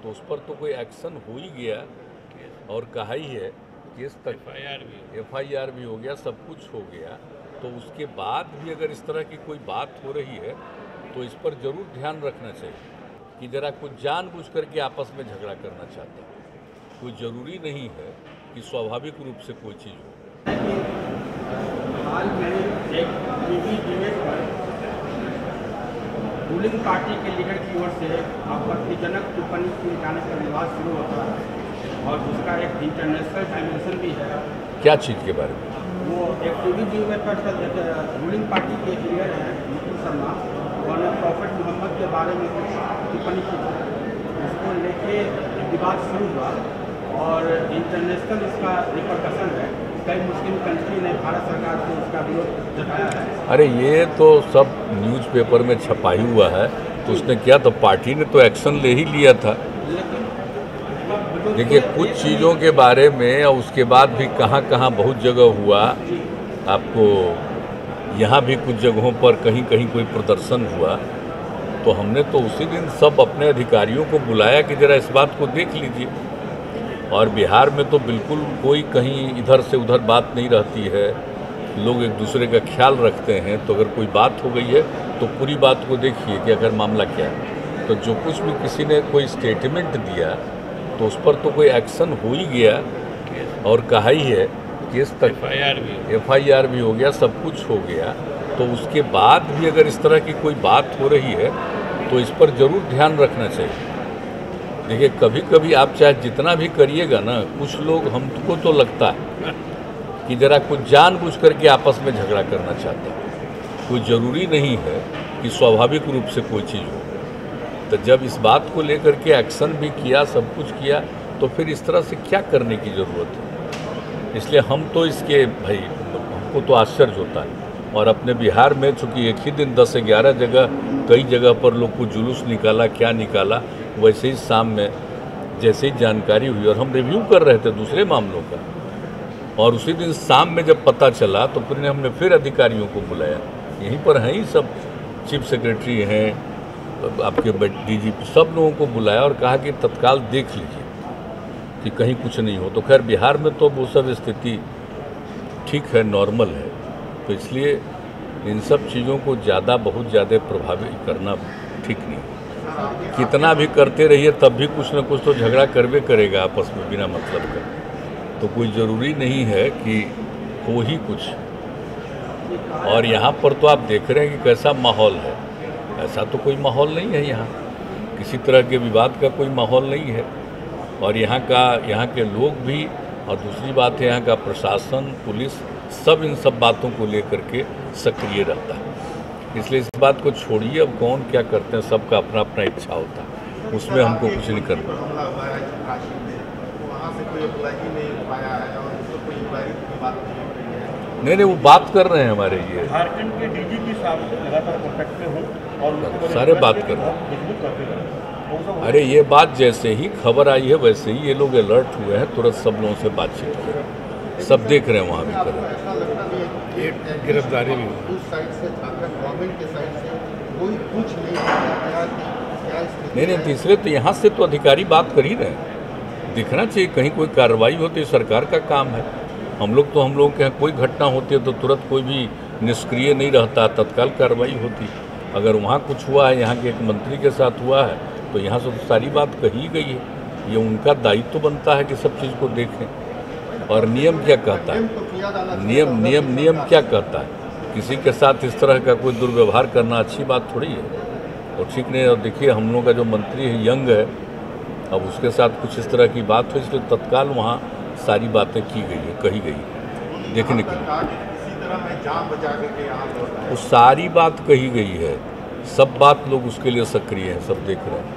तो उस पर तो कोई एक्शन हो ही गया और कहा ही है, केस तक FIR भी हो गया, सब कुछ हो गया। तो उसके बाद भी अगर इस तरह की कोई बात हो रही है तो इस पर जरूर ध्यान रखना चाहिए कि जरा कुछ जानबूझ करके आपस में झगड़ा करना चाहते हैं। कोई ज़रूरी नहीं है कि स्वाभाविक रूप से कोई चीज़ हो। हाल में एक टीवी डिबेट पर रूलिंग पार्टी के लीडर की ओर से आपत्तिजनक टिप्पणी किए जाने का विवाद शुरू होता है और उसका एक इंटरनेशनल डायमेंशन भी है। क्या चीज़ के बारे में? वो एक टीवी डिबेट पर रूलिंग पार्टी के लीडर हैं मुकुल शर्मा, उन्होंने प्रॉफिट मोहम्मद के बारे में कुछ टिप्पणी की थी। उसको लेके विवाद शुरू हुआ और इंटरनेशनल इसका रिपरकशन है। कई मुस्लिम कंट्री ने भारत सरकार से उसका विरोध जताया है। अरे ये तो सब न्यूज़पेपर में छपाई हुआ है, तो उसने क्या, तो पार्टी ने तो एक्शन ले ही लिया था। देखिए, कुछ चीज़ों के बारे में और उसके बाद भी कहाँ कहाँ बहुत जगह हुआ, आपको यहाँ भी कुछ जगहों पर कहीं कहीं कोई प्रदर्शन हुआ, तो हमने तो उसी दिन सब अपने अधिकारियों को बुलाया कि ज़रा इस बात को देख लीजिए। और बिहार में तो बिल्कुल कोई कहीं इधर से उधर बात नहीं रहती है, लोग एक दूसरे का ख्याल रखते हैं। तो अगर कोई बात हो गई है तो पूरी बात को देखिए कि अगर मामला क्या है। तो जो कुछ भी किसी ने कोई स्टेटमेंट दिया तो उस पर तो कोई एक्शन हो ही गया और कहा ही है, केस तक FIR भी हो गया, सब कुछ हो गया। तो उसके बाद भी अगर इस तरह की कोई बात हो रही है तो इस पर ज़रूर ध्यान रखना चाहिए। देखिए, कभी कभी आप चाहे जितना भी करिएगा ना, कुछ लोग, हमको तो लगता है कि ज़रा कुछ जानबूझ करके आपस में झगड़ा करना चाहते हैं। कोई ज़रूरी नहीं है कि स्वाभाविक रूप से कोई चीज़ हो। तो जब इस बात को लेकर के एक्शन भी किया, सब कुछ किया, तो फिर इस तरह से क्या करने की ज़रूरत है? इसलिए हम तो इसके, भाई हमको तो आश्चर्य होता है। और अपने बिहार में चूँकि एक ही दिन 10 से 11 जगह, कई जगह पर लोग को जुलूस निकाला, क्या निकाला, वैसे ही शाम में जैसे ही जानकारी हुई और हम रिव्यू कर रहे थे दूसरे मामलों का, और उसी दिन शाम में जब पता चला तो फिर हमने फिर अधिकारियों को बुलाया। यहीं पर हैं ही सब, चीफ सेक्रेटरी हैं, आपके DGP, सब लोगों को बुलाया और कहा कि तत्काल देख लीजिए कि कहीं कुछ नहीं हो। तो खैर बिहार में तो वो सब स्थिति ठीक है, नॉर्मल है। तो इसलिए इन सब चीज़ों को बहुत ज़्यादा प्रभावित करना ठीक नहीं। कितना भी करते रहिए तब भी कुछ ना कुछ तो झगड़ा करवे करेगा आपस में बिना मतलब का। तो कोई ज़रूरी नहीं है कि हो ही कुछ। और यहाँ पर तो आप देख रहे हैं कि कैसा माहौल है। ऐसा तो कोई माहौल नहीं है यहाँ, किसी तरह के विवाद का कोई माहौल नहीं है। और यहाँ के लोग भी, और दूसरी बात है यहाँ का प्रशासन, पुलिस, सब इन सब बातों को लेकर के सक्रिय रहता है। इसलिए इस बात को छोड़िए, अब कौन क्या करते हैं, सबका अपना अपना इच्छा होता है, उसमें हमको कुछ नहीं करना। नहीं, वो बात कर रहे हैं हमारे ये झारखंड के DGP साहब से लगातार कॉन्टैक्ट में हूँ और सारे बात कर रहे हैं। अरे ये बात जैसे ही खबर आई है वैसे ही ये लोग अलर्ट हुए हैं, तुरंत सब लोगों से बातचीत की, सब देख रहे हैं वहाँ भी कर रहे हैं। गिरफ्तारी भी नहीं, तीसरे तो यहाँ से तो अधिकारी बात कर ही रहे हैं। दिखना चाहिए कहीं कोई कार्रवाई होती है, सरकार का काम है। हम लोग के यहाँ कोई घटना होती है तो तुरंत कोई भी निष्क्रिय नहीं रहता, तत्काल कार्रवाई होती। अगर वहाँ कुछ हुआ है, यहाँ के एक मंत्री के साथ हुआ है, तो यहाँ से तो सारी बात कही गई है। ये उनका दायित्व तो बनता है कि सब चीज़ को देखें। और नियम क्या कहता है, नियम क्या कहता है, किसी के साथ इस तरह का कोई दुर्व्यवहार करना अच्छी बात थोड़ी है और ठीक नहीं। और देखिए, हम लोग का जो मंत्री है यंग है, अब उसके साथ कुछ इस तरह की बात हुई, इसलिए तत्काल वहाँ सारी बातें की गई है, कही गई देखने के लिए। वो सारी बात कही गई है, सब बात लोग उसके लिए सक्रिय हैं, सब देख रहे हैं।